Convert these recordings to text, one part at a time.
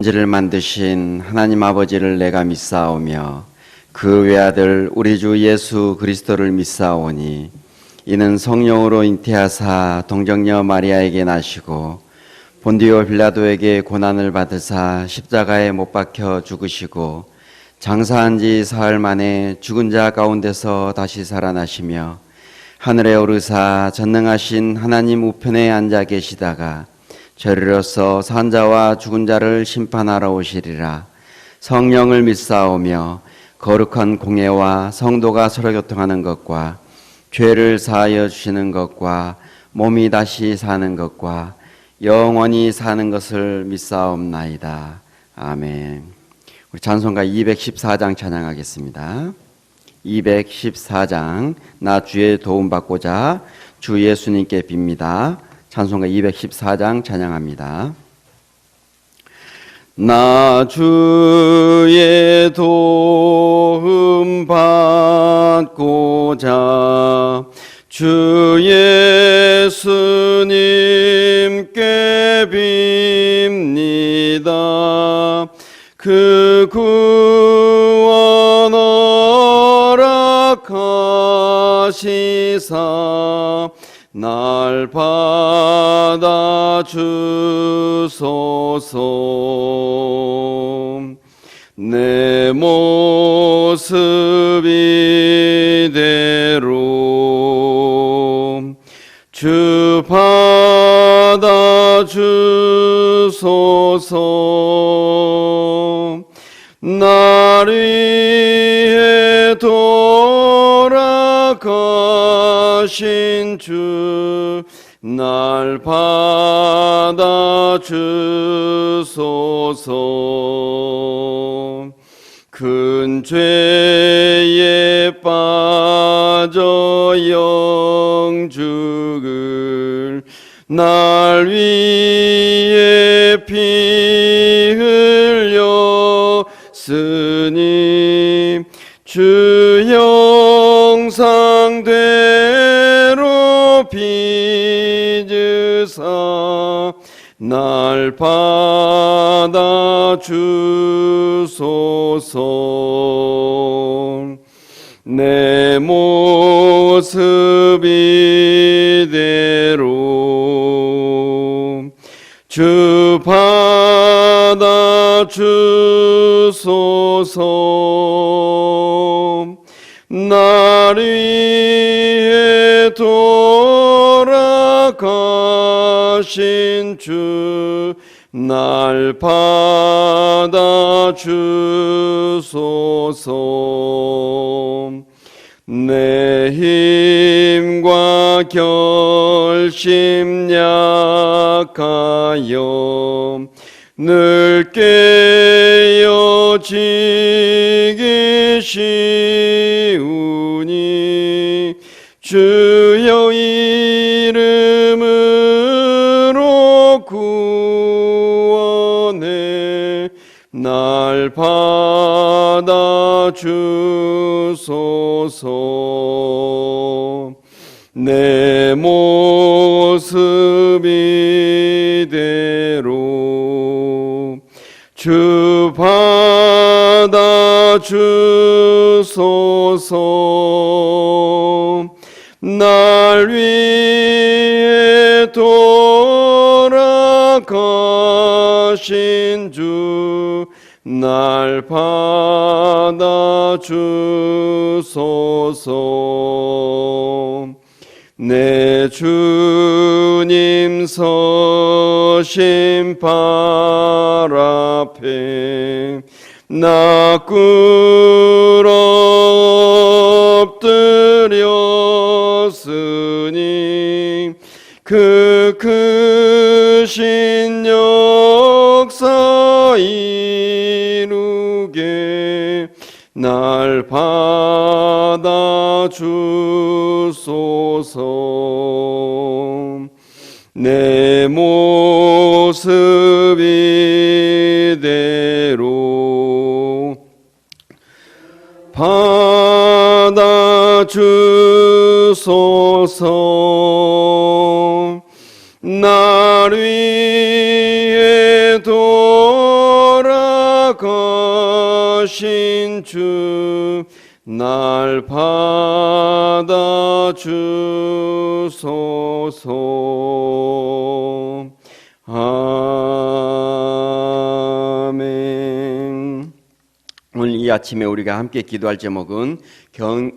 천지를 만드신 하나님 아버지를 내가 믿사오며 그 외아들 우리 주 예수 그리스도를 믿사오니 이는 성령으로 잉태하사 동정녀 마리아에게 나시고 본디오 빌라도에게 고난을 받으사 십자가에 못 박혀 죽으시고 장사한 지 사흘 만에 죽은 자 가운데서 다시 살아나시며 하늘에 오르사 전능하신 하나님 우편에 앉아 계시다가 저리로서 산 자와 죽은 자를 심판하러 오시리라. 성령을 믿사오며 거룩한 공예와 성도가 서로 교통하는 것과 죄를 사하여 주시는 것과 몸이 다시 사는 것과 영원히 사는 것을 믿사옵나이다. 아멘. 우리 찬송가 214장 찬양하겠습니다. 214장 나 주의 도움 받고자 주 예수님께 빕니다. 찬송가 214장 찬양합니다. 나 주의 도움 받고자 주 예수님께 빕니다. 그 구원 허락하시사 날 받아 주소서. 내 모습 이대로 주 받아 주소서. 날 위해 돌아가신 주 날 받아 주소서. 큰 죄에 빠져 영죽을 날 위해 피 흘렸으니 주 형상대로 빚으사 날 받아 주소서. 내 모습 이대로 주 받아 주소서. 날 위해 돌아가신 주 날 받아 주소서. 내 힘과 결심 약하여 늘 깨어지기 쉬우니 주여 이름으로 구원해 날 받아 주소서. 내 모습 이대로 주 받아 주소서. 날 위해 돌아가신 주 날 받아 주소서. 내 주님 서신 발 앞에 나 꿇어 엎드렸으니 그 크신 역사 이루게 날 받아 주소서. 내 모습 이대로 받아 주소서. 날 위해 돌아 하신 주 날 받아주소서. 아멘. 오늘 이 아침에 우리가 함께 기도할 제목은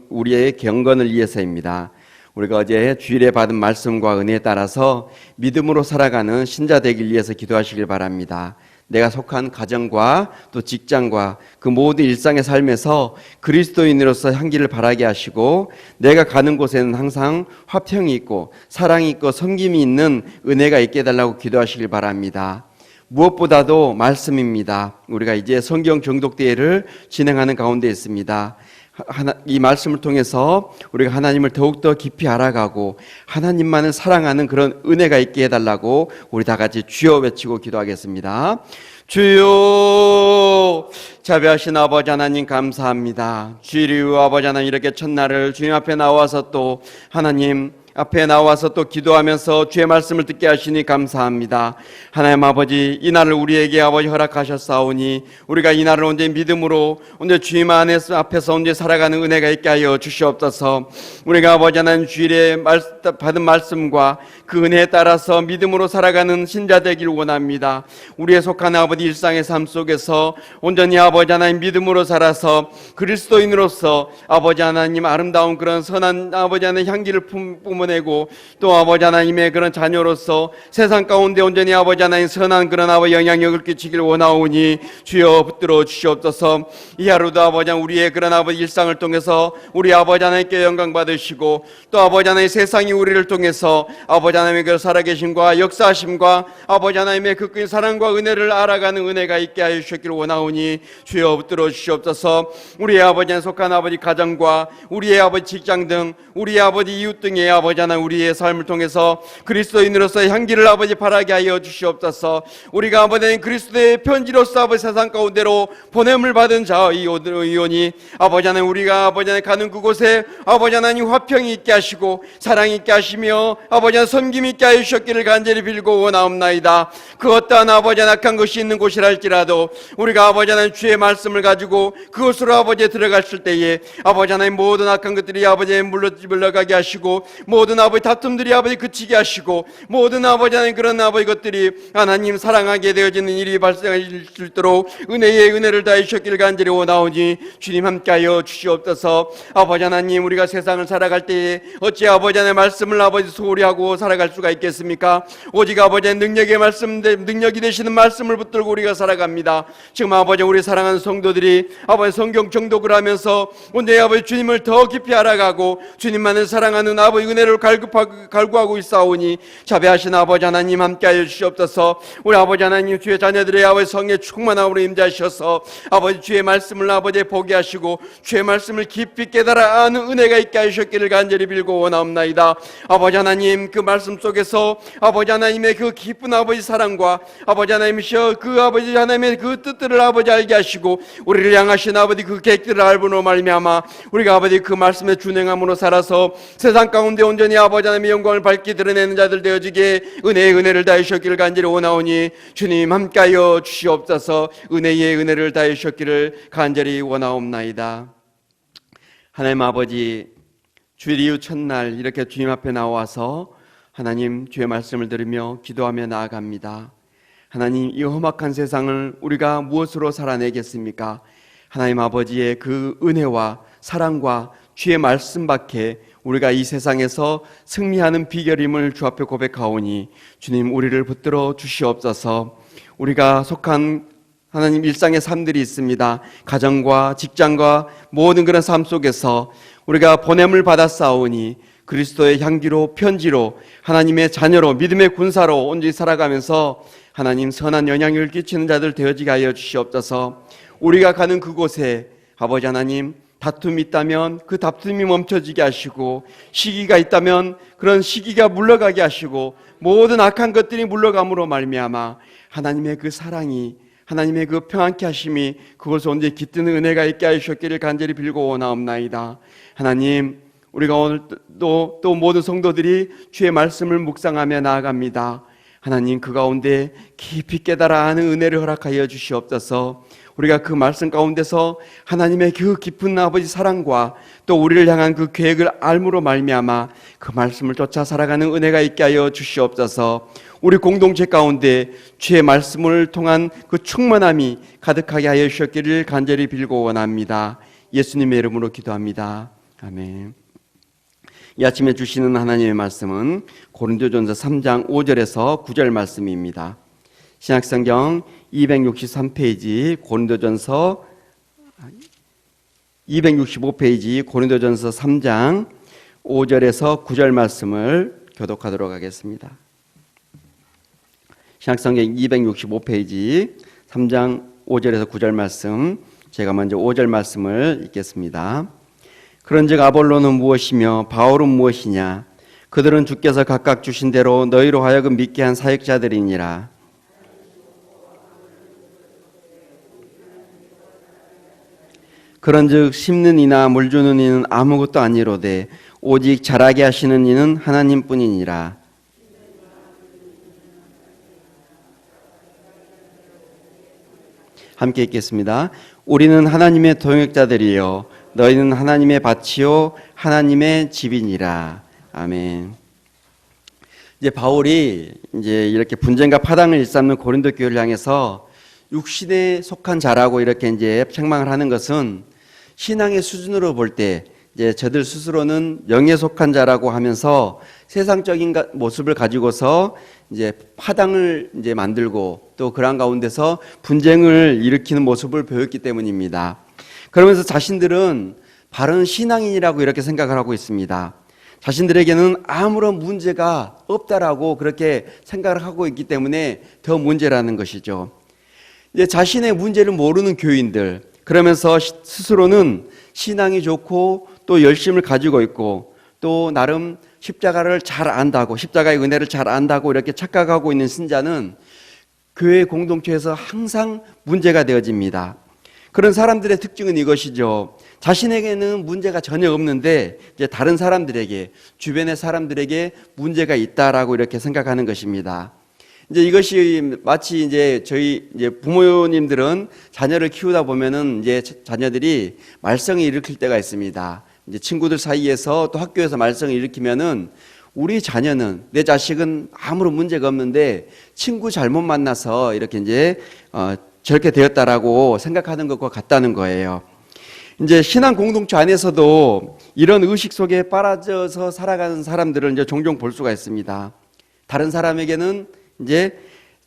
우리의 경건을 위해서입니다. 우리가 어제 주일에 받은 말씀과 은혜에 따라서 믿음으로 살아가는 신자 되길 위해서 기도하시길 바랍니다. 내가 속한 가정과 또 직장과 그 모든 일상의 삶에서 그리스도인으로서 향기를 바라게 하시고, 내가 가는 곳에는 항상 화평이 있고 사랑이 있고 섬김이 있는 은혜가 있게 해달라고 기도하시길 바랍니다. 무엇보다도 말씀입니다. 우리가 이제 성경 정독대회를 진행하는 가운데 있습니다. 이 말씀을 통해서 우리가 하나님을 더욱더 깊이 알아가고 하나님만을 사랑하는 그런 은혜가 있게 해달라고 우리 다 같이 주여 외치고 기도하겠습니다. 주여, 자비하신 아버지 하나님 감사합니다. 주일 이후 아버지 하나님 이렇게 첫날을 주님 앞에 나와서 또 하나님 앞에 나와서 또 기도하면서 주의 말씀을 듣게 하시니 감사합니다. 하나님 아버지, 이 날을 우리에게 아버지 허락하셨사오니 우리가 이 날을 온전히 믿음으로 온전히 주님 앞에서 온전히 살아가는 은혜가 있게 하여 주시옵소서. 우리가 아버지 하나님 주일에 받은 말씀과 그 은혜에 따라서 믿음으로 살아가는 신자 되길 원합니다. 우리의 속한 아버지 일상의 삶 속에서 온전히 아버지 하나님 믿음으로 살아서 그리스도인으로서 아버지 하나님 아름다운 그런 선한 아버지 하나님 향기를 뿜어내고, 또 아버지 하나님의 그런 자녀로서 세상 가운데 온전히 아버지 하나님 선한 그런 아버지 영향력을 끼치길 원하오니 주여 붙들어 주시옵소서. 이 하루도 아버지 하나님 우리의 그런 아버지 일상을 통해서 우리 아버지 하나님께 영광 받으시고, 또 아버지 하나님 세상이 우리를 통해서 아버지 하나님의 그 살아계심과 역사하심과 아버지 하나님의 그 큰 사랑과 은혜를 알아가는 은혜가 있게 하여 주시기를 원하오니 주여 붙들어 주시옵소서. 우리의 아버지 하나님 속한 아버지 가정과 우리의 아버지 직장 등 우리의 아버지 이웃 등의 아버지 하나님 우리의 삶을 통해서 그리스도인으로서의 향기를 아버지 바라게 하여 주시옵소서. 우리가 아버지 하나님 그리스도의 편지로서 아버지 세상 가운데로 보냄을 받은 자이오니 아버지 하나님 우리가 아버지 하나님 가는 그곳에 아버지 하나님 화평이 있게 하시고 사랑이 있게 하시며 아버지 하나님 섬김이 있게 하여 주셨기를 간절히 빌고 원하옵나이다. 그 어떠한 아버지 하나님 악한 것이 있는 곳이라 할지라도 우리가 아버지 하나님 주의 말씀을 가지고 그곳으로 아버지에 들어갔을 때에 아버지 하나님 모든 악한 것들이 아버지에 물러가게 하시고, 모든 아버지 다툼들이 아버지 그치게 하시고, 모든 아버지 하나님 그런 아버지 것들이 하나님 사랑하게 되어지는 일이 발생할 수 있도록 은혜의 은혜를 다해 주셨기를 간절히 원하오니 주님 함께하여 주시옵소서. 아버지 하나님 우리가 세상을 살아갈 때에 어찌 아버지 하나님의 말씀을 아버지 소홀히 하고 살아갈 수가 있겠습니까? 오직 아버지 하나님 능력이 되시는 말씀을 붙들고 우리가 살아갑니다. 지금 아버지 우리 사랑하는 성도들이 아버지 성경 정독을 하면서 온전히 아버지 주님을 더 깊이 알아가고 주님만을 사랑하는 아버지 은혜를 갈구하고 있사오니 자비하신 아버지 하나님 함께하여 주시옵소서. 우리 아버지 하나님 주의 자녀들의 아버지 성에 충만함으로 임재하셔서 아버지 주의 말씀을 아버지 보게 하시고 주의 말씀을 깊이 깨달아 아는 은혜가 있게 하셨기를 간절히 빌고 원하옵나이다. 아버지 하나님 그 말씀 속에서 아버지 하나님의 그 깊은 아버지 사랑과 아버지 하나님이시여 그 아버지 하나님의 그 뜻들을 아버지 알게 하시고 우리를 향하신 아버지 그 계획들을 알므로 말미암아 우리가 아버지 그 말씀에 준행함으로 살아서 세상 가운데 온전히 아버지 하나님의 영광을 밝게 드러내는 자들 되어지게 은혜의 은혜를 다해 주셨기를 간절히 원하오니 주님 함께하여 주시옵소서. 은혜의 은혜를 다해 주셨기를 간절히 원하옵나이다. 하나님 아버지, 주일 이후 첫날 이렇게 주님 앞에 나와서 하나님 주의 말씀을 들으며 기도하며 나아갑니다. 하나님 이 험악한 세상을 우리가 무엇으로 살아내겠습니까? 하나님 아버지의 그 은혜와 사랑과 주의 말씀밖에 우리가 이 세상에서 승리하는 비결임을 주 앞에 고백하오니 주님 우리를 붙들어 주시옵소서. 우리가 속한 하나님 일상의 삶들이 있습니다. 가정과 직장과 모든 그런 삶 속에서 우리가 보냄을 받았사오니 그리스도의 향기로 편지로 하나님의 자녀로 믿음의 군사로 온전히 살아가면서 하나님 선한 영향을 끼치는 자들 되어지게 하여 주시옵소서. 우리가 가는 그곳에 아버지 하나님 다툼이 있다면 그 다툼이 멈춰지게 하시고, 시기가 있다면 그런 시기가 물러가게 하시고, 모든 악한 것들이 물러감으로 말미암아 하나님의 그 사랑이, 하나님의 그 평안케 하심이 그것을 온전히 깃드는 은혜가 있게 하셨기를 간절히 빌고 원하옵나이다. 하나님 우리가 오늘 또 모든 성도들이 주의 말씀을 묵상하며 나아갑니다. 하나님 그 가운데 깊이 깨달아 아는 은혜를 허락하여 주시옵소서. 우리가 그 말씀 가운데서 하나님의 그 깊은 아버지 사랑과 또 우리를 향한 그 계획을 알므로 말미암아 그 말씀을 쫓아 살아가는 은혜가 있게 하여 주시옵소서. 우리 공동체 가운데 주의 말씀을 통한 그 충만함이 가득하게 하여 주셨기를 간절히 빌고 원합니다. 예수님의 이름으로 기도합니다. 아멘. 이 아침에 주시는 하나님의 말씀은 고린도전서 3장 5절에서 9절 말씀입니다. 신약성경 263페이지 고린도전서 265페이지 고린도전서 3장 5절에서 9절 말씀을 교독하도록 하겠습니다. 신약성경 265페이지 3장 5절에서 9절 말씀, 제가 먼저 5절 말씀을 읽겠습니다. 그런즉 아볼로는 무엇이며 바울은 무엇이냐? 그들은 주께서 각각 주신 대로 너희로 하여금 믿게 한 사역자들이니라. 그런즉 심는 이나 물 주는 이는 아무것도 아니로되 오직 자라게 하시는 이는 하나님뿐이니라. 함께 읽겠습니다. 우리는 하나님의 동역자들이요 너희는 하나님의 밭이요 하나님의 집이니라. 아멘. 이제 바울이 이제 이렇게 분쟁과 파당을 일삼는 고린도 교회를 향해서 육신에 속한 자라고 이렇게 이제 책망을 하는 것은 신앙의 수준으로 볼 때 이제 저들 스스로는 영에 속한 자라고 하면서 세상적인 모습을 가지고서 이제 파당을 이제 만들고 또 그런 가운데서 분쟁을 일으키는 모습을 보였기 때문입니다. 그러면서 자신들은 바른 신앙인이라고 이렇게 생각을 하고 있습니다. 자신들에게는 아무런 문제가 없다라고 그렇게 생각을 하고 있기 때문에 더 문제라는 것이죠. 이제 자신의 문제를 모르는 교인들, 그러면서 스스로는 신앙이 좋고 또 열심을 가지고 있고 또 나름 십자가를 잘 안다고, 십자가의 은혜를 잘 안다고 이렇게 착각하고 있는 신자는 교회 공동체에서 항상 문제가 되어집니다. 그런 사람들의 특징은 이것이죠. 자신에게는 문제가 전혀 없는데 이제 다른 사람들에게, 주변의 사람들에게 문제가 있다라고 이렇게 생각하는 것입니다. 이제 이것이 마치 이제 저희 이제 부모님들은 자녀를 키우다 보면은 이제 자녀들이 말썽을 일으킬 때가 있습니다. 이제 친구들 사이에서 또 학교에서 말썽을 일으키면은 우리 자녀는, 내 자식은 아무런 문제가 없는데 친구 잘못 만나서 이렇게 이제 저렇게 되었다라고 생각하는 것과 같다는 거예요. 이제 신앙 공동체 안에서도 이런 의식 속에 빠져서 살아가는 사람들을 이제 종종 볼 수가 있습니다. 다른 사람에게는 이제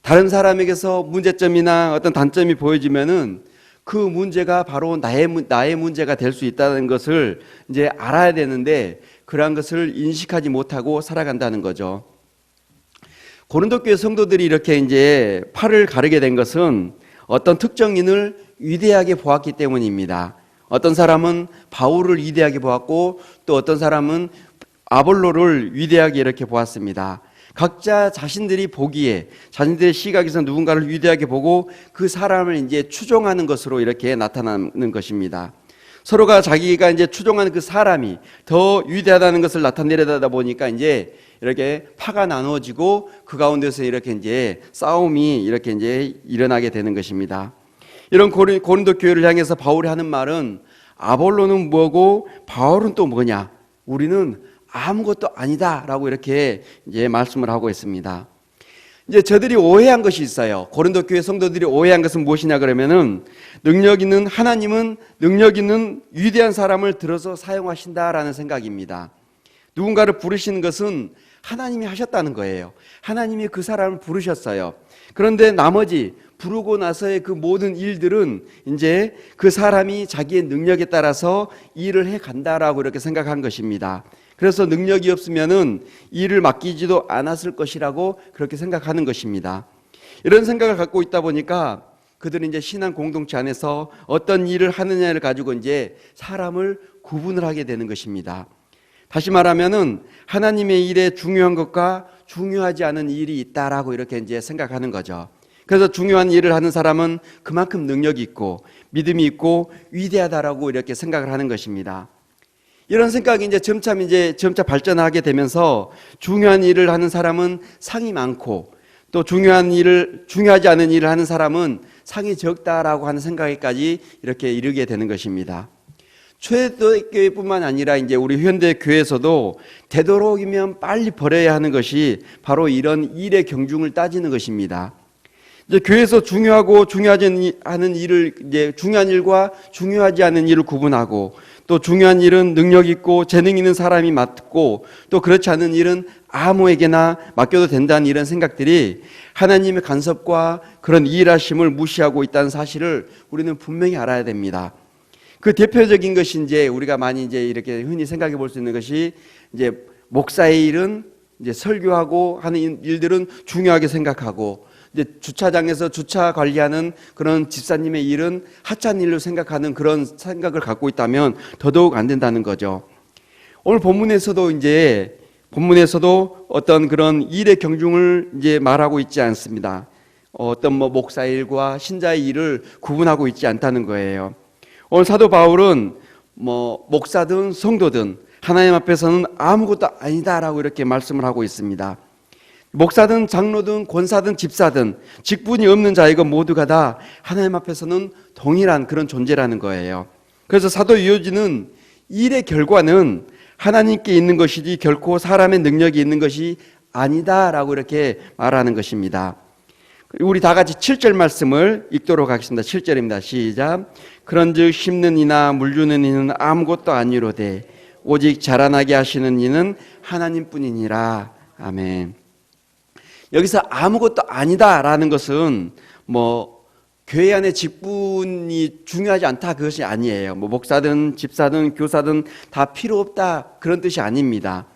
다른 사람에게서 문제점이나 어떤 단점이 보여지면은 그 문제가 바로 나의 문제가 될 수 있다는 것을 이제 알아야 되는데 그러한 것을 인식하지 못하고 살아간다는 거죠. 고린도 교회 성도들이 이렇게 이제 팔을 가르게 된 것은 어떤 특정인을 위대하게 보았기 때문입니다. 어떤 사람은 바울을 위대하게 보았고 또 어떤 사람은 아볼로를 위대하게 이렇게 보았습니다. 각자 자신들이 보기에, 자신들의 시각에서 누군가를 위대하게 보고 그 사람을 이제 추종하는 것으로 이렇게 나타나는 것입니다. 서로가 자기가 이제 추종하는 그 사람이 더 위대하다는 것을 나타내려다 보니까 이제 이렇게 파가 나누어지고 그 가운데서 이렇게 이제 싸움이 이렇게 이제 일어나게 되는 것입니다. 이런 고린도 교회를 향해서 바울이 하는 말은 아볼로는 뭐고 바울은 또 뭐냐? 우리는 아무것도 아니다라고 이렇게 이제 말씀을 하고 있습니다. 이제 저들이 오해한 것이 있어요. 고린도 교회 성도들이 오해한 것은 무엇이냐 그러면은 하나님은 능력 있는 위대한 사람을 들어서 사용하신다라는 생각입니다. 누군가를 부르시는 것은 하나님이 하셨다는 거예요. 하나님이 그 사람을 부르셨어요. 그런데 나머지 부르고 나서의 그 모든 일들은 이제 그 사람이 자기의 능력에 따라서 일을 해 간다라고 이렇게 생각한 것입니다. 그래서 능력이 없으면은 일을 맡기지도 않았을 것이라고 그렇게 생각하는 것입니다. 이런 생각을 갖고 있다 보니까 그들은 이제 신앙 공동체 안에서 어떤 일을 하느냐를 가지고 이제 사람을 구분을 하게 되는 것입니다. 다시 말하면은 하나님의 일에 중요한 것과 중요하지 않은 일이 있다라고 이렇게 이제 생각하는 거죠. 그래서 중요한 일을 하는 사람은 그만큼 능력이 있고 믿음이 있고 위대하다라고 이렇게 생각을 하는 것입니다. 이런 생각이 이제 점차 발전하게 되면서 중요한 일을 하는 사람은 상이 많고 또 중요하지 않은 일을 하는 사람은 상이 적다라고 하는 생각에까지 이렇게 이르게 되는 것입니다. 초대교회뿐만 아니라 이제 우리 현대 교회에서도 되도록이면 빨리 버려야 하는 것이 바로 이런 일의 경중을 따지는 것입니다. 이제 교회에서 중요하지 않은 일을 이제 중요한 일과 중요하지 않은 일을 구분하고, 또 중요한 일은 능력 있고 재능 있는 사람이 맡고, 또 그렇지 않은 일은 아무에게나 맡겨도 된다는 이런 생각들이 하나님의 간섭과 그런 일하심을 무시하고 있다는 사실을 우리는 분명히 알아야 됩니다. 그 대표적인 것이 이제 우리가 많이 이제 이렇게 흔히 생각해 볼 수 있는 것이, 이제 목사의 일은 이제 설교하고 하는 일들은 중요하게 생각하고, 이제 주차장에서 주차 관리하는 그런 집사님의 일은 하찮은 일로 생각하는 그런 생각을 갖고 있다면 더더욱 안 된다는 거죠. 오늘 본문에서도 어떤 그런 일의 경중을 이제 말하고 있지 않습니다. 어떤 목사의 일과 신자의 일을 구분하고 있지 않다는 거예요. 오늘 사도 바울은 목사든 성도든 하나님 앞에서는 아무것도 아니다라고 이렇게 말씀을 하고 있습니다. 목사든 장로든 권사든 집사든 직분이 없는 자이건 모두가 다 하나님 앞에서는 동일한 그런 존재라는 거예요. 그래서 사도 유효진은 일의 결과는 하나님께 있는 것이지 결코 사람의 능력이 있는 것이 아니다라고 이렇게 말하는 것입니다. 우리 다 같이 7절 말씀을 읽도록 하겠습니다. 7절입니다. 시작. 그런즉 심는 이나 물주는 이는 아무것도 아니로되 오직 자라나게 하시는 이는 하나님뿐이니라. 아멘. 여기서 아무것도 아니다라는 것은 교회 안에 직분이 중요하지 않다 그것이 아니에요. 목사든 집사든 교사든 다 필요 없다 그런 뜻이 아닙니다.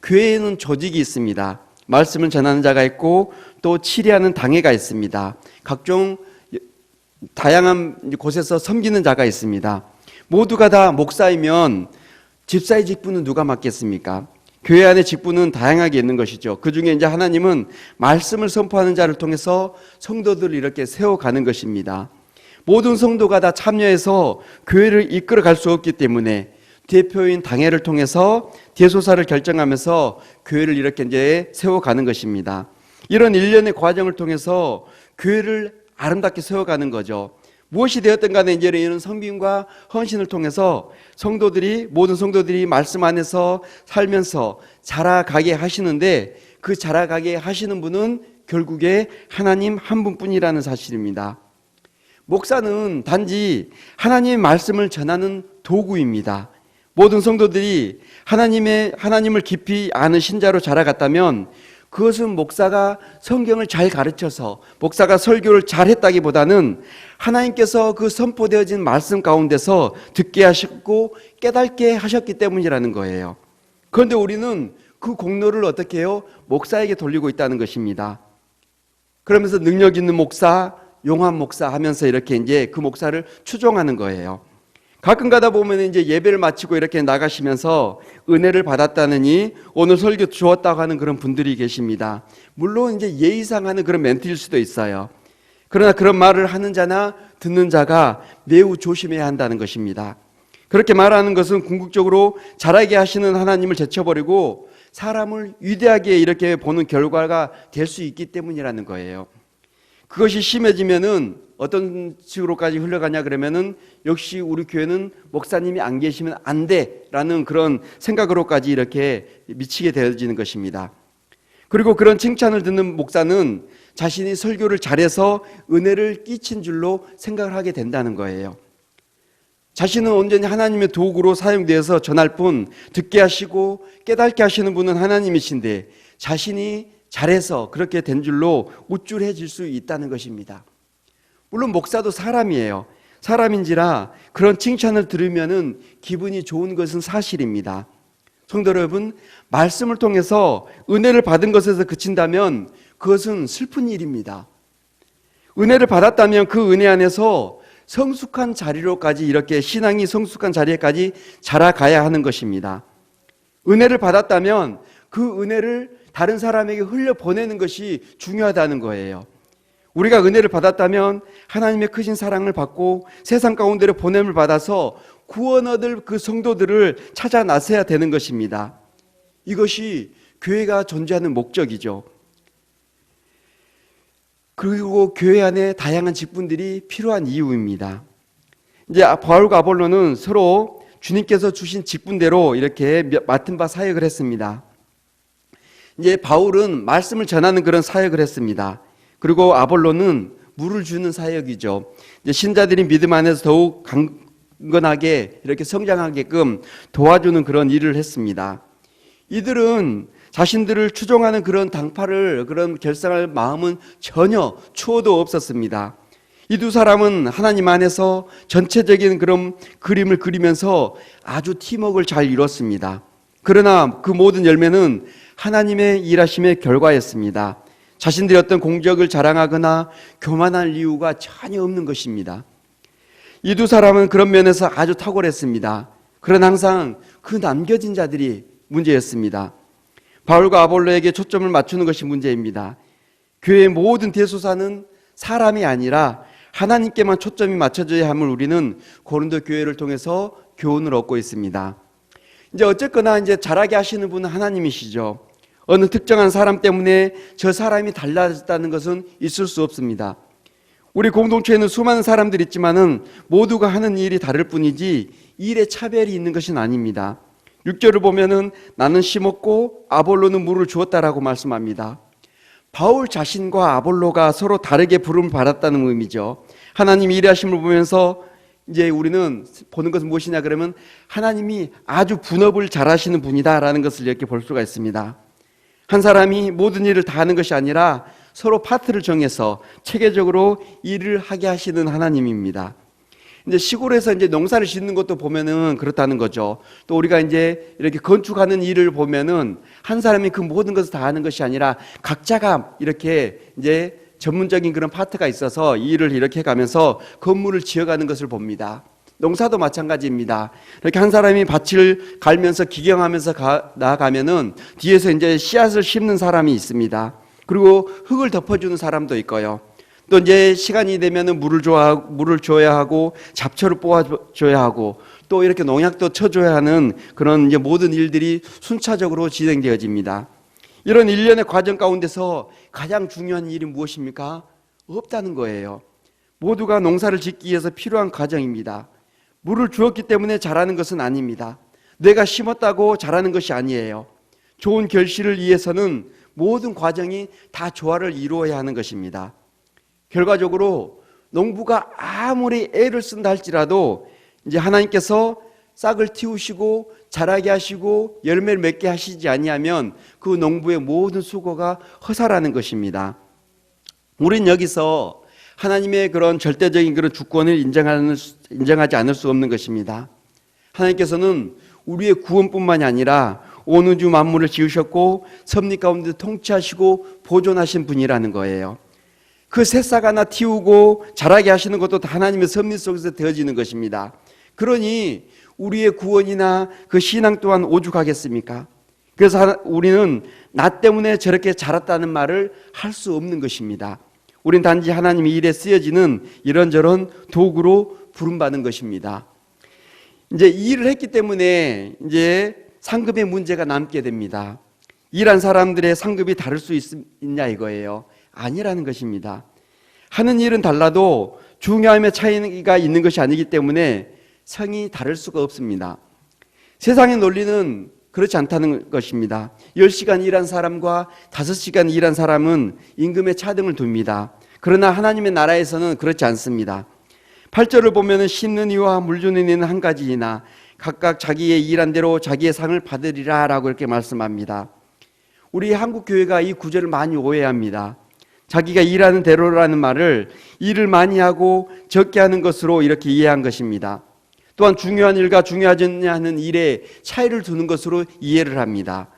교회에는 조직이 있습니다. 말씀을 전하는 자가 있고 또 치리하는 당회가 있습니다. 각종 다양한 곳에서 섬기는 자가 있습니다. 모두가 다 목사이면 집사의 직분은 누가 맡겠습니까? 교회 안의 직분은 다양하게 있는 것이죠. 그 중에 이제 하나님은 말씀을 선포하는 자를 통해서 성도들을 이렇게 세워가는 것입니다. 모든 성도가 다 참여해서 교회를 이끌어 갈 수 없기 때문에 대표인 당회를 통해서 대소사를 결정하면서 교회를 이렇게 이제 세워가는 것입니다. 이런 일련의 과정을 통해서 교회를 아름답게 세워가는 거죠. 무엇이 되었든 간에 이제는 섬김과 헌신을 통해서 모든 성도들이 말씀 안에서 살면서 자라가게 하시는데, 그 자라가게 하시는 분은 결국에 하나님 한 분뿐이라는 사실입니다. 목사는 단지 하나님의 말씀을 전하는 도구입니다. 모든 성도들이 하나님을 깊이 아는 신자로 자라갔다면 그것은 목사가 성경을 잘 가르쳐서 목사가 설교를 잘 했다기보다는 하나님께서 그 선포되어진 말씀 가운데서 듣게 하셨고 깨닫게 하셨기 때문이라는 거예요. 그런데 우리는 그 공로를 어떻게 해요? 목사에게 돌리고 있다는 것입니다. 그러면서 능력 있는 목사, 용한 목사 하면서 이렇게 이제 그 목사를 추종하는 거예요. 가끔 가다 보면 이제 예배를 마치고 이렇게 나가시면서 은혜를 받았다느니 오늘 설교 좋았다고 하는 그런 분들이 계십니다. 물론 이제 예의상 하는 그런 멘트일 수도 있어요. 그러나 그런 말을 하는 자나 듣는 자가 매우 조심해야 한다는 것입니다. 그렇게 말하는 것은 궁극적으로 잘하게 하시는 하나님을 제쳐버리고 사람을 위대하게 이렇게 보는 결과가 될 수 있기 때문이라는 거예요. 그것이 심해지면은 어떤 식으로까지 흘러가냐 그러면은 역시 우리 교회는 목사님이 안 계시면 안 돼라는 그런 생각으로까지 이렇게 미치게 되어지는 것입니다. 그리고 그런 칭찬을 듣는 목사는 자신이 설교를 잘해서 은혜를 끼친 줄로 생각을 하게 된다는 거예요. 자신은 온전히 하나님의 도구로 사용되어서 전할 뿐 듣게 하시고 깨닫게 하시는 분은 하나님이신데 자신이 잘해서 그렇게 된 줄로 우쭐해질 수 있다는 것입니다. 물론 목사도 사람이에요. 사람인지라 그런 칭찬을 들으면은 기분이 좋은 것은 사실입니다. 성도 여러분, 말씀을 통해서 은혜를 받은 것에서 그친다면 그것은 슬픈 일입니다. 은혜를 받았다면 그 은혜 안에서 성숙한 자리로까지 이렇게 신앙이 성숙한 자리에까지 자라가야 하는 것입니다. 은혜를 받았다면 그 은혜를 다른 사람에게 흘려보내는 것이 중요하다는 거예요. 우리가 은혜를 받았다면 하나님의 크신 사랑을 받고 세상 가운데로 보냄을 받아서 구원 얻을 그 성도들을 찾아 나서야 되는 것입니다. 이것이 교회가 존재하는 목적이죠. 그리고 교회 안에 다양한 직분들이 필요한 이유입니다. 이제 바울과 아볼로는 서로 주님께서 주신 직분대로 이렇게 맡은 바 사역을 했습니다. 이제 바울은 말씀을 전하는 그런 사역을 했습니다. 그리고 아볼로는 물을 주는 사역이죠. 이제 신자들이 믿음 안에서 더욱 강건하게 이렇게 성장하게끔 도와주는 그런 일을 했습니다. 이들은 자신들을 추종하는 그런 당파를, 그런 결상할 마음은 전혀 추호도 없었습니다. 이 두 사람은 하나님 안에서 전체적인 그런 그림을 그리면서 아주 팀워크를 잘 이뤘습니다. 그러나 그 모든 열매는 하나님의 일하심의 결과였습니다. 자신들의 어떤 공적을 자랑하거나 교만할 이유가 전혀 없는 것입니다. 이 두 사람은 그런 면에서 아주 탁월했습니다. 그러나 항상 그 남겨진 자들이 문제였습니다. 바울과 아볼로에게 초점을 맞추는 것이 문제입니다. 교회의 모든 대소사는 사람이 아니라 하나님께만 초점이 맞춰져야 함을 우리는 고린도 교회를 통해서 교훈을 얻고 있습니다. 이제 어쨌거나 이제 잘하게 하시는 분은 하나님이시죠. 어느 특정한 사람 때문에 저 사람이 달라졌다는 것은 있을 수 없습니다. 우리 공동체에는 수많은 사람들이 있지만은 모두가 하는 일이 다를 뿐이지 일에 차별이 있는 것은 아닙니다. 6절을 보면은 나는 심었고 아볼로는 물을 주었다라고 말씀합니다. 바울 자신과 아볼로가 서로 다르게 부름을 받았다는 의미죠. 하나님이 일하심을 보면서 이제 우리는 보는 것은 무엇이냐 그러면 하나님이 아주 분업을 잘하시는 분이다라는 것을 이렇게 볼 수가 있습니다. 한 사람이 모든 일을 다 하는 것이 아니라 서로 파트를 정해서 체계적으로 일을 하게 하시는 하나님입니다. 이제 시골에서 이제 농사를 짓는 것도 보면은 그렇다는 거죠. 또 우리가 이제 이렇게 건축하는 일을 보면은 한 사람이 그 모든 것을 다 하는 것이 아니라 각자가 이렇게 이제 전문적인 그런 파트가 있어서 이 일을 이렇게 가면서 건물을 지어가는 것을 봅니다. 농사도 마찬가지입니다. 이렇게 한 사람이 밭을 갈면서 기경하면서 나아가면은 뒤에서 이제 씨앗을 심는 사람이 있습니다. 그리고 흙을 덮어주는 사람도 있고요. 또 이제 시간이 되면은 물을 줘야 하고 잡초를 뽑아줘야 하고 또 이렇게 농약도 쳐줘야 하는 그런 이제 모든 일들이 순차적으로 진행되어집니다. 이런 일련의 과정 가운데서 가장 중요한 일이 무엇입니까? 없다는 거예요. 모두가 농사를 짓기 위해서 필요한 과정입니다. 물을 주었기 때문에 자라는 것은 아닙니다. 내가 심었다고 자라는 것이 아니에요. 좋은 결실을 위해서는 모든 과정이 다 조화를 이루어야 하는 것입니다. 결과적으로 농부가 아무리 애를 쓴다 할지라도 이제 하나님께서 싹을 틔우시고 자라게 하시고 열매를 맺게 하시지 아니하면 그 농부의 모든 수고가 허사라는 것입니다. 우린 여기서 하나님의 그런 절대적인 그런 주권을 인정하지 않을 수 없는 것입니다. 하나님께서는 우리의 구원뿐만이 아니라 온 우주 만물을 지으셨고 섭리 가운데 통치하시고 보존하신 분이라는 거예요. 그 새싹 하나 틔우고 자라게 하시는 것도 다 하나님의 섭리 속에서 되어지는 것입니다. 그러니 우리의 구원이나 그 신앙 또한 오죽하겠습니까? 그래서 우리는 나 때문에 저렇게 자랐다는 말을 할 수 없는 것입니다. 우린 단지 하나님의 일에 쓰여지는 이런저런 도구로 부름받은 것입니다. 이제 이 일을 했기 때문에 이제 상급의 문제가 남게 됩니다. 일한 사람들의 상급이 다를 수 있냐 이거예요. 아니라는 것입니다. 하는 일은 달라도 중요함의 차이가 있는 것이 아니기 때문에 성이 다를 수가 없습니다. 세상의 논리는 그렇지 않다는 것입니다. 10시간 일한 사람과 5시간 일한 사람은 임금의 차등을 둡니다. 그러나 하나님의 나라에서는 그렇지 않습니다. 8절을 보면 심는 이와 물 주는 이는 한 가지이나 각각 자기의 일한 대로 자기의 상을 받으리라 라고 이렇게 말씀합니다. 우리 한국 교회가 이 구절을 많이 오해합니다. 자기가 일하는 대로라는 말을 일을 많이 하고 적게 하는 것으로 이렇게 이해한 것입니다. 또한 중요한 일과 중요하지 않은 일에 차이를 두는 것으로 이해를 합니다.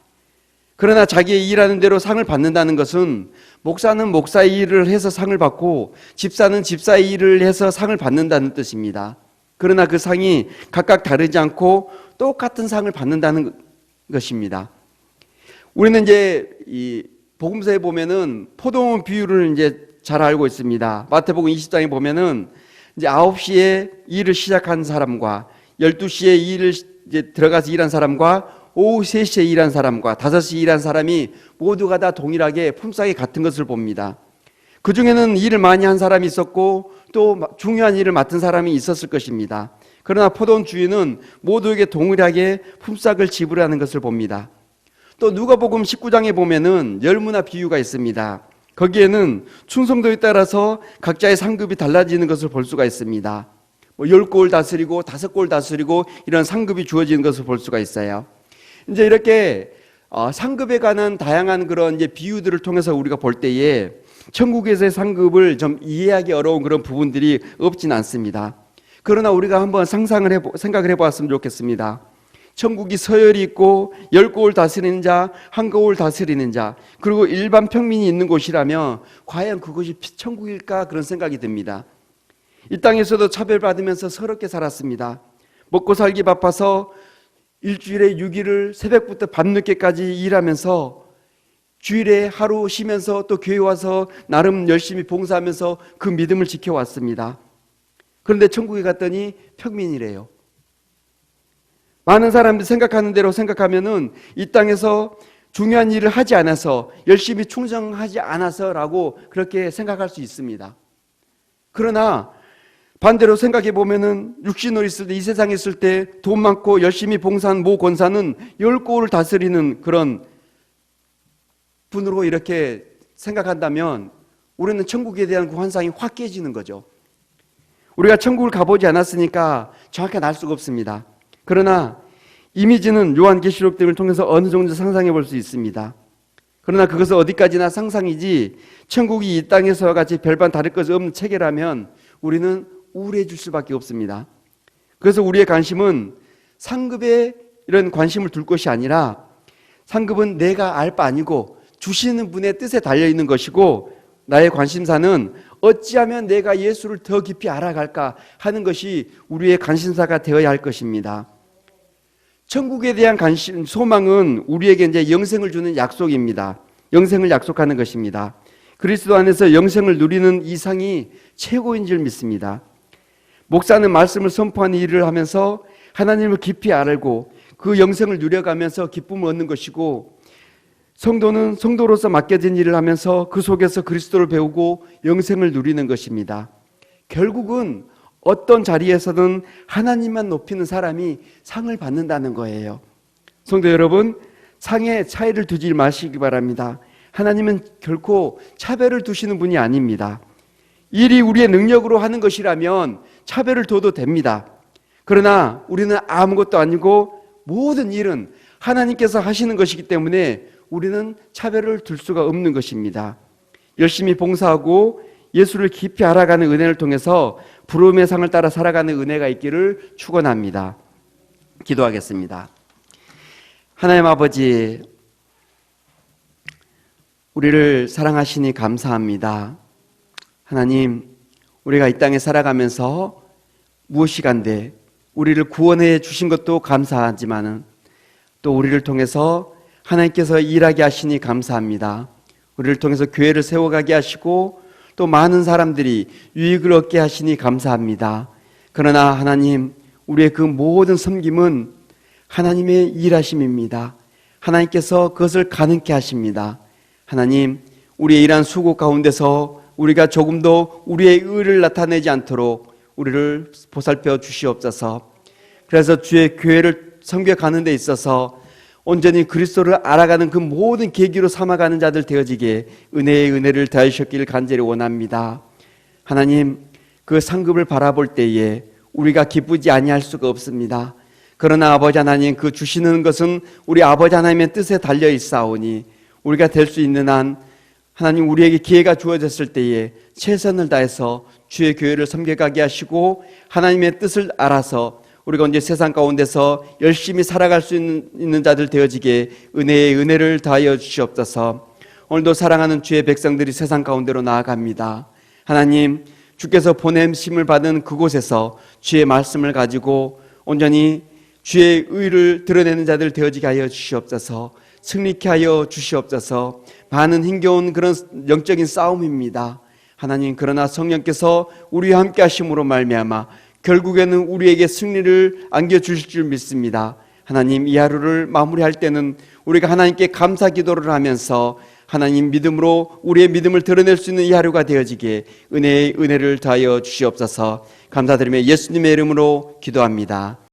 그러나 자기의 일하는 대로 상을 받는다는 것은 목사는 목사의 일을 해서 상을 받고 집사는 집사의 일을 해서 상을 받는다는 뜻입니다. 그러나 그 상이 각각 다르지 않고 똑같은 상을 받는다는 것입니다. 우리는 이제 이 복음서에 보면은 포도원 비유를 이제 잘 알고 있습니다. 마태복음 20장에 보면은 이제 9시에 일을 시작한 사람과 12시에 일을 이제 들어가서 일한 사람과 오후 3시에 일한 사람과 5시에 일한 사람이 모두가 다 동일하게 품삯이 같은 것을 봅니다. 그 중에는 일을 많이 한 사람이 있었고 또 중요한 일을 맡은 사람이 있었을 것입니다. 그러나 포도원 주인은 모두에게 동일하게 품삯을 지불하는 것을 봅니다. 또 누가복음 19장에 보면은 열무나 비유가 있습니다. 거기에는 충성도에 따라서 각자의 상급이 달라지는 것을 볼 수가 있습니다. 10골 다스리고 5골 다스리고 이런 상급이 주어지는 것을 볼 수가 있어요. 이제 이렇게 상급에 관한 다양한 그런 이제 비유들을 통해서 우리가 볼 때에 천국에서의 상급을 좀 이해하기 어려운 그런 부분들이 없진 않습니다. 그러나 우리가 한번 생각을 해보았으면 좋겠습니다. 천국이 서열이 있고 10고을 다스리는 자, 1고을 다스리는 자, 그리고 일반 평민이 있는 곳이라면 과연 그것이 천국일까 그런 생각이 듭니다. 이 땅에서도 차별받으면서 서럽게 살았습니다. 먹고 살기 바빠서 일주일에 6일을 새벽부터 밤늦게까지 일하면서 주일에 하루 쉬면서 또 교회 와서 나름 열심히 봉사하면서 그 믿음을 지켜왔습니다. 그런데 천국에 갔더니 평민이래요. 많은 사람들이 생각하는 대로 생각하면은 이 땅에서 중요한 일을 하지 않아서 열심히 충성하지 않아서라고 그렇게 생각할 수 있습니다. 그러나 반대로 생각해 보면은 육신으로 있을 때, 이 세상에 있을 때 돈 많고 열심히 봉사한 모 권사는 10고을 다스리는 그런 분으로 이렇게 생각한다면 우리는 천국에 대한 그 환상이 확 깨지는 거죠. 우리가 천국을 가보지 않았으니까 정확히 알 수가 없습니다. 그러나 이미지는 요한계시록 등을 통해서 어느 정도 상상해 볼 수 있습니다. 그러나 그것은 어디까지나 상상이지 천국이 이 땅에서와 같이 별반 다를 것이 없는 체계라면 우리는 우울해질 수밖에 없습니다. 그래서 우리의 관심은 상급에 이런 관심을 둘 것이 아니라 상급은 내가 알 바 아니고 주시는 분의 뜻에 달려있는 것이고 나의 관심사는 어찌하면 내가 예수를 더 깊이 알아갈까 하는 것이 우리의 관심사가 되어야 할 것입니다. 천국에 대한 관심, 소망은 우리에게 이제 영생을 주는 약속입니다. 영생을 약속하는 것입니다. 그리스도 안에서 영생을 누리는 이상이 최고인 줄 믿습니다. 목사는 말씀을 선포하는 일을 하면서 하나님을 깊이 알고 그 영생을 누려가면서 기쁨을 얻는 것이고, 성도는 성도로서 맡겨진 일을 하면서 그 속에서 그리스도를 배우고 영생을 누리는 것입니다. 결국은 어떤 자리에서든 하나님만 높이는 사람이 상을 받는다는 거예요. 성도 여러분, 상에 차이를 두지 마시기 바랍니다. 하나님은 결코 차별을 두시는 분이 아닙니다. 일이 우리의 능력으로 하는 것이라면 차별을 둬도 됩니다. 그러나 우리는 아무것도 아니고 모든 일은 하나님께서 하시는 것이기 때문에 우리는 차별을 둘 수가 없는 것입니다. 열심히 봉사하고 예수를 깊이 알아가는 은혜를 통해서 부름의 상을 따라 살아가는 은혜가 있기를 축원합니다. 기도하겠습니다. 하나님 아버지, 우리를 사랑하시니 감사합니다. 하나님, 우리가 이 땅에 살아가면서 무엇이간데 우리를 구원해 주신 것도 감사하지만은 또 우리를 통해서 하나님께서 일하게 하시니 감사합니다. 우리를 통해서 교회를 세워가게 하시고 또 많은 사람들이 유익을 얻게 하시니 감사합니다. 그러나 하나님, 우리의 그 모든 섬김은 하나님의 일하심입니다. 하나님께서 그것을 가능케 하십니다. 하나님, 우리의 이러한 수고 가운데서 우리가 조금 더 우리의 의를 나타내지 않도록 우리를 보살펴 주시옵소서. 그래서 주의 교회를 섬겨가는 데 있어서 온전히 그리스도를 알아가는 그 모든 계기로 삼아가는 자들 되어지게 은혜의 은혜를 더하셨기를 간절히 원합니다. 하나님, 그 상급을 바라볼 때에 우리가 기쁘지 아니할 수가 없습니다. 그러나 아버지 하나님, 그 주시는 것은 우리 아버지 하나님의 뜻에 달려 있사오니 우리가 될 수 있는 한 하나님, 우리에게 기회가 주어졌을 때에 최선을 다해서 주의 교회를 섬겨가게 하시고 하나님의 뜻을 알아서 우리가 언제 세상 가운데서 열심히 살아갈 수 있는 자들 되어지게 은혜의 은혜를 다하여 주시옵소서. 오늘도 사랑하는 주의 백성들이 세상 가운데로 나아갑니다. 하나님, 주께서 보냄심을 받은 그곳에서 주의 말씀을 가지고 온전히 주의 의를 드러내는 자들 되어지게 하여 주시옵소서. 승리케 하여 주시옵소서. 많은 힘겨운 그런 영적인 싸움입니다. 하나님, 그러나 성령께서 우리와 함께 하심으로 말미암아 결국에는 우리에게 승리를 안겨주실 줄 믿습니다. 하나님, 이 하루를 마무리할 때는 우리가 하나님께 감사 기도를 하면서 하나님 믿음으로 우리의 믿음을 드러낼 수 있는 이 하루가 되어지게 은혜의 은혜를 더하여 주시옵소서. 감사드리며 예수님의 이름으로 기도합니다.